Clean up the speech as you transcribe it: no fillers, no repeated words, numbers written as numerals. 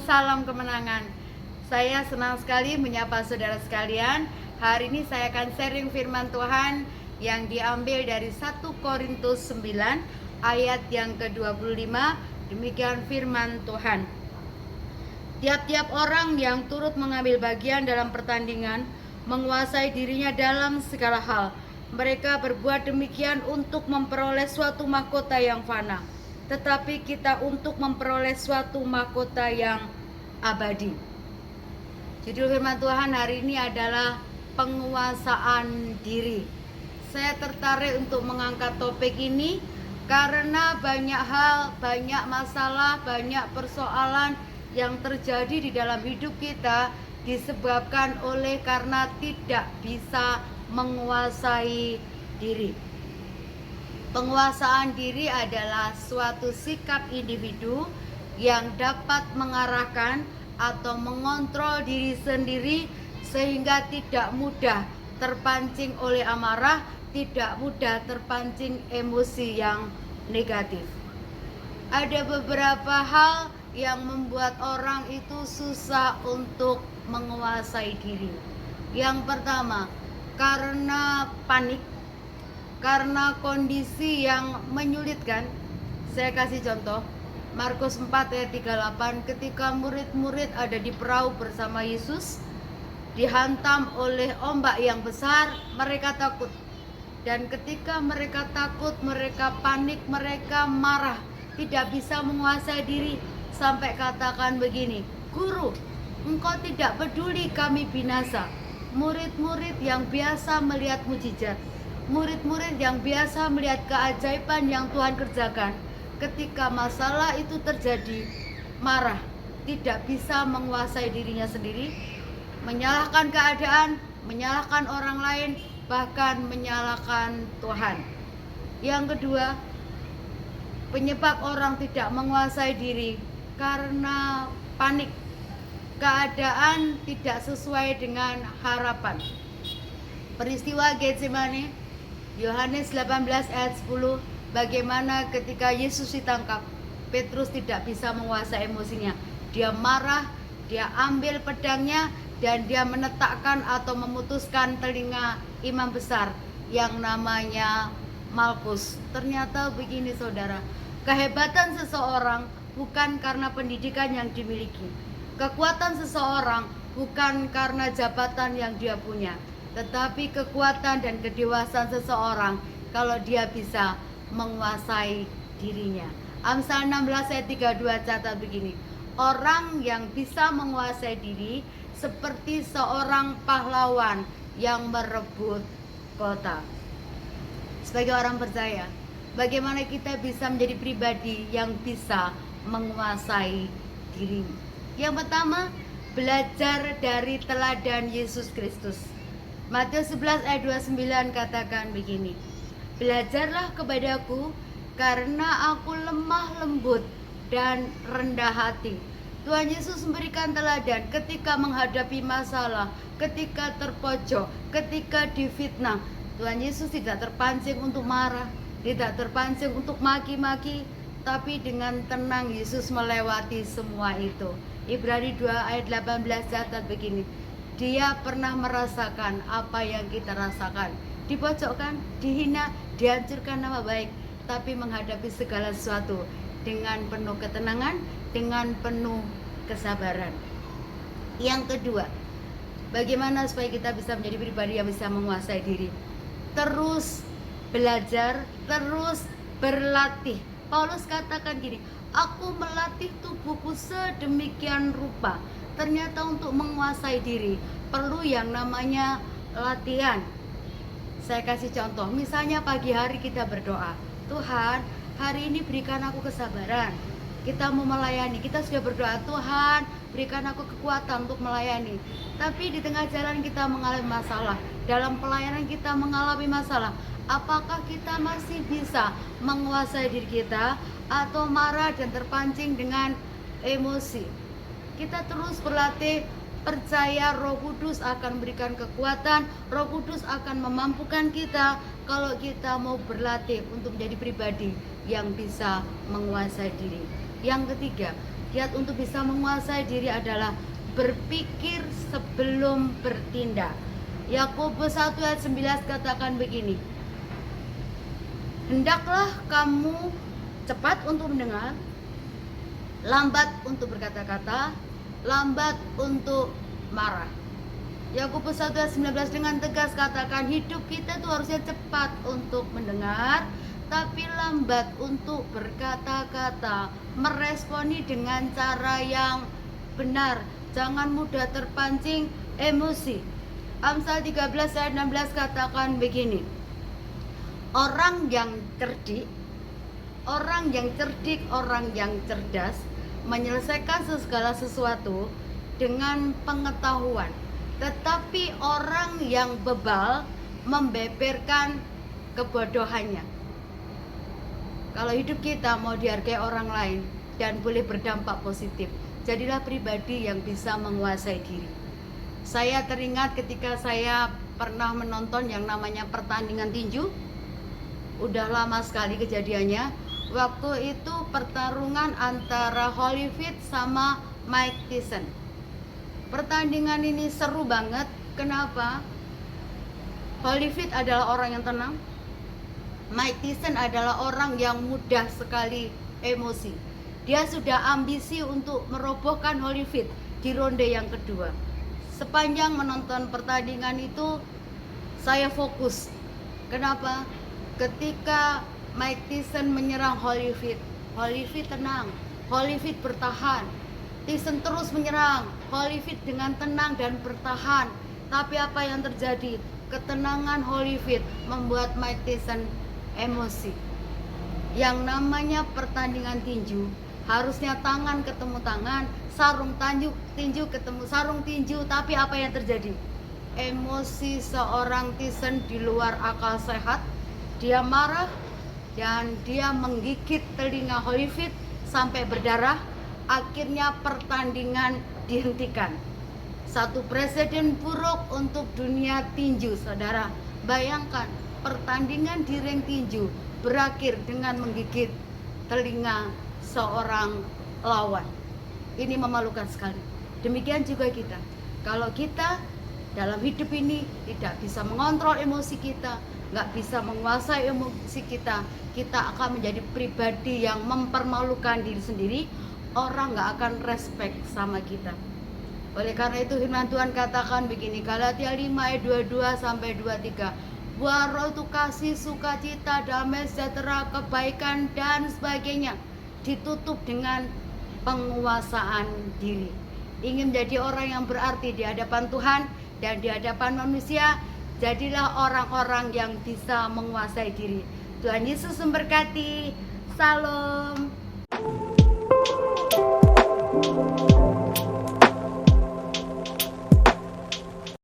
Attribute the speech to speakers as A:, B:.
A: Salam kemenangan. Saya senang sekali menyapa saudara sekalian. Hari ini saya akan sharing firman Tuhan yang diambil dari 1 Korintus 9 ayat yang ke-25. Demikian firman Tuhan. Tiap-tiap orang yang turut mengambil bagian dalam pertandingan menguasai dirinya dalam segala hal. Mereka berbuat demikian untuk memperoleh suatu mahkota yang fana, tetapi kita untuk memperoleh suatu mahkota yang abadi. Judul firman Tuhan hari ini adalah penguasaan diri. Saya tertarik untuk mengangkat topik ini karena banyak hal, banyak masalah, banyak persoalan yang terjadi di dalam hidup kita disebabkan oleh karena tidak bisa menguasai diri. Penguasaan diri adalah suatu sikap individu yang dapat mengarahkan atau mengontrol diri sendiri sehingga tidak mudah terpancing oleh amarah, tidak mudah terpancing emosi yang negatif. Ada beberapa hal yang membuat orang itu susah untuk menguasai diri. Yang pertama, karena panik, karena kondisi yang menyulitkan. Saya kasih contoh, Markus 4 ayat 38, ketika murid-murid ada di perahu bersama Yesus, dihantam oleh ombak yang besar, mereka takut. Dan ketika mereka takut, mereka panik, mereka marah, tidak bisa menguasai diri, sampai katakan begini, "Guru, engkau tidak peduli kami binasa." Murid-murid yang biasa melihat mujizat, murid-murid yang biasa melihat keajaiban yang Tuhan kerjakan, ketika masalah itu terjadi, marah, tidak bisa menguasai dirinya sendiri, menyalahkan keadaan, menyalahkan orang lain, bahkan menyalahkan Tuhan. Yang kedua, penyebab orang tidak menguasai diri karena panik, keadaan tidak sesuai dengan harapan. Peristiwa Getsemani, Yohanes 18 ayat 10, bagaimana ketika Yesus ditangkap, Petrus tidak bisa menguasai emosinya. Dia marah, dia ambil pedangnya, dan dia menetakkan atau memutuskan telinga imam besar yang namanya Malkus. Ternyata begini saudara, kehebatan seseorang bukan karena pendidikan yang dimiliki, kekuatan seseorang bukan karena jabatan yang dia punya, tetapi kekuatan dan kedewasaan seseorang kalau dia bisa menguasai dirinya. Amsal 16 ayat 32 catat begini, orang yang bisa menguasai diri seperti seorang pahlawan yang merebut kota. Sebagai orang percaya, bagaimana kita bisa menjadi pribadi yang bisa menguasai diri? Yang pertama, belajar dari teladan Yesus Kristus. Matius 11 ayat 29 katakan begini, belajarlah kepadaku karena aku lemah lembut dan rendah hati. Tuhan Yesus memberikan teladan ketika menghadapi masalah, ketika terpojok, ketika difitnah. Tuhan Yesus tidak terpancing untuk marah, tidak terpancing untuk maki-maki, tapi dengan tenang Yesus melewati semua itu. Ibrani 2 ayat 18 catat begini, dia pernah merasakan apa yang kita rasakan, dipojokkan, dihina, dihancurkan nama baik, tapi menghadapi segala sesuatu dengan penuh ketenangan, dengan penuh kesabaran. Yang kedua, bagaimana supaya kita bisa menjadi pribadi yang bisa menguasai diri? Terus belajar, terus berlatih. Paulus katakan gini, aku melatih tubuhku sedemikian rupa. Ternyata untuk menguasai diri perlu yang namanya latihan. Saya kasih contoh, misalnya pagi hari kita berdoa, Tuhan, hari ini berikan aku kesabaran. Kita mau melayani, kita sudah berdoa, Tuhan, berikan aku kekuatan untuk melayani. Tapi di tengah jalan kita mengalami masalah, dalam pelayanan kita mengalami masalah. Apakah kita masih bisa menguasai diri kita atau marah dan terpancing dengan emosi? Kita terus berlatih Percaya Roh Kudus akan memberikan kekuatan, Roh Kudus akan memampukan kita kalau kita mau berlatih untuk menjadi pribadi yang bisa menguasai diri. Yang ketiga, kiat untuk bisa menguasai diri adalah berpikir sebelum bertindak. Yakobus 1 ayat 19 katakan begini, hendaklah kamu cepat untuk mendengar, lambat untuk berkata-kata, lambat untuk marah. Yakobus 1 ayat 19 dengan tegas katakan hidup kita itu harusnya cepat untuk mendengar, tapi lambat untuk berkata-kata, meresponi dengan cara yang benar, jangan mudah terpancing emosi. Amsal 13 ayat 16 katakan begini, orang yang cerdik, orang yang cerdas menyelesaikan segala sesuatu dengan pengetahuan, tetapi orang yang bebal membeberkan kebodohannya. Kalau hidup kita mau dihargai orang lain dan boleh berdampak positif, jadilah pribadi yang bisa menguasai diri. Saya teringat ketika saya pernah menonton yang namanya pertandingan tinju. Udah lama sekali kejadiannya. Waktu itu pertarungan antara Holyfield sama Mike Tyson. Pertandingan ini seru banget. Kenapa? Holyfield adalah orang yang tenang, Mike Tyson adalah orang yang mudah sekali emosi. Dia sudah ambisi untuk merobohkan Holyfield di ronde yang kedua. Sepanjang menonton pertandingan itu saya fokus. Kenapa? Ketika Mike Tyson menyerang Holyfield, Holyfield tenang, Holyfield bertahan. Tyson terus menyerang, Holyfield dengan tenang dan bertahan. Tapi apa yang terjadi? Ketenangan Holyfield membuat Mike Tyson emosi. Yang namanya pertandingan tinju, harusnya tangan ketemu tangan, sarung tinju ketemu sarung tinju, tapi apa yang terjadi? Emosi seorang Tyson di luar akal sehat. Dia marah dan dia menggigit telinga Holyfield sampai berdarah. Akhirnya pertandingan dihentikan. Satu presiden buruk untuk dunia tinju, saudara. Bayangkan pertandingan di ring tinju berakhir dengan menggigit telinga seorang lawan. Ini memalukan sekali. Demikian juga kita. Kalau kita dalam hidup ini tidak bisa mengontrol emosi kita, nggak bisa menguasai emosi kita, kita akan menjadi pribadi yang mempermalukan diri sendiri. Orang nggak akan respect sama kita. Oleh karena itu firman Tuhan katakan begini, Galatia 5 ayat 22 sampai 23. Buah roh itu kasih, sukacita, damai, sejahtera, kebaikan dan sebagainya. Ditutup dengan penguasaan diri. Ingin menjadi orang yang berarti di hadapan Tuhan dan di hadapan manusia, jadilah orang-orang yang bisa menguasai diri. Tuhan Yesus memberkati. Salam.